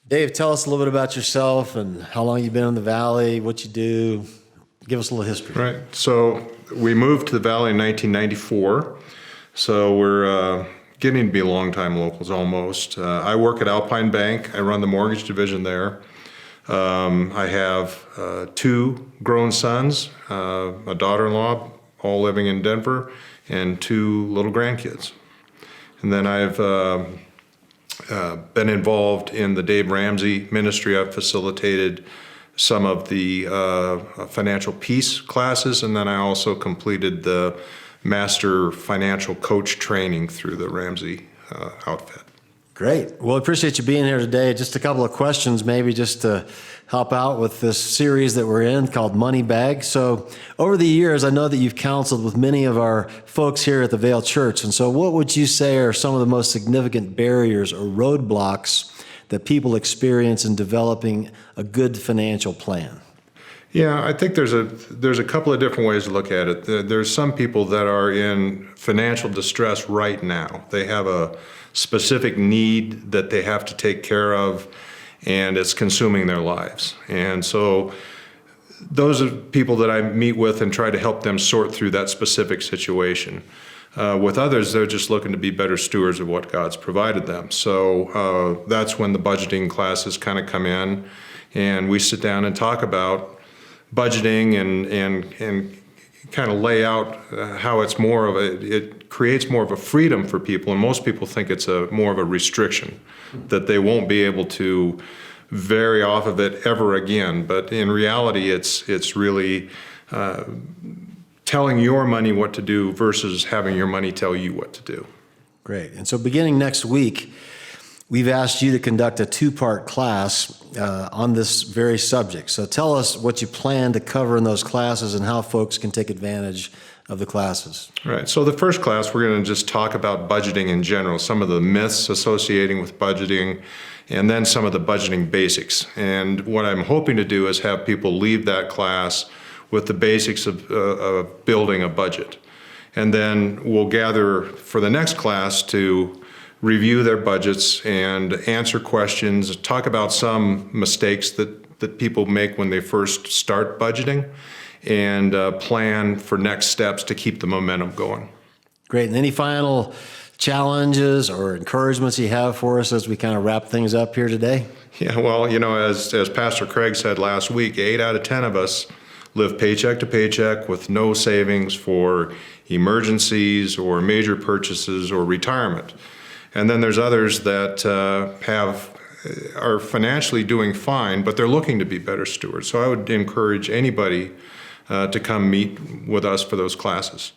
Dave, tell us a little bit about yourself and how long you've been in the Valley, what you do. Give us a little history. Right. So we moved to the Valley in 1994. So we're getting to be longtime locals almost. I work at Alpine Bank. I run the mortgage division there. I have two grown sons, a daughter-in-law, all living in Denver, and two little grandkids. And then I've been involved in the Dave Ramsey ministry. I've facilitated some of the financial peace classes, and then I also completed the master financial coach training through the Ramsey outfit. Great. Well, I appreciate you being here today. Just a couple of questions, maybe just to help out with this series that we're in called Money Bag. So over the years, I know that you've counseled with many of our folks here at the Vail Church. And so what would you say are some of the most significant barriers or roadblocks that people experience in developing a good financial plan? Yeah, I think there's a couple of different ways to look at it. There's some people that are in financial distress right now. They have a specific need that they have to take care of, and it's consuming their lives. And so those are people that I meet with and try to help them sort through that specific situation. With others, they're just looking to be better stewards of what God's provided them. So that's when the budgeting classes kind of come in, and we sit down and talk about budgeting and kind of lay out how it's more of it creates more of a freedom for people, and most people think it's more of a restriction, that they won't be able to vary off of it ever again. But in reality, it's really telling your money what to do versus having your money tell you what to do. Great. And so beginning next week, we've asked you to conduct a two-part class on this very subject. So tell us what you plan to cover in those classes and how folks can take advantage of the classes. Right. So the first class, we're going to just talk about budgeting in general, some of the myths associating with budgeting, and then some of the budgeting basics. And what I'm hoping to do is have people leave that class with the basics of building a budget. And then we'll gather for the next class to review their budgets and answer questions, talk about some mistakes that people make when they first start budgeting, and plan for next steps to keep the momentum going. Great. And any final challenges or encouragements you have for us as we kind of wrap things up here today? Yeah, well, as Pastor Craig said last week, 8 out of 10 of us live paycheck to paycheck with no savings for emergencies or major purchases or retirement. And then there's others that are financially doing fine, but they're looking to be better stewards. So I would encourage anybody to come meet with us for those classes.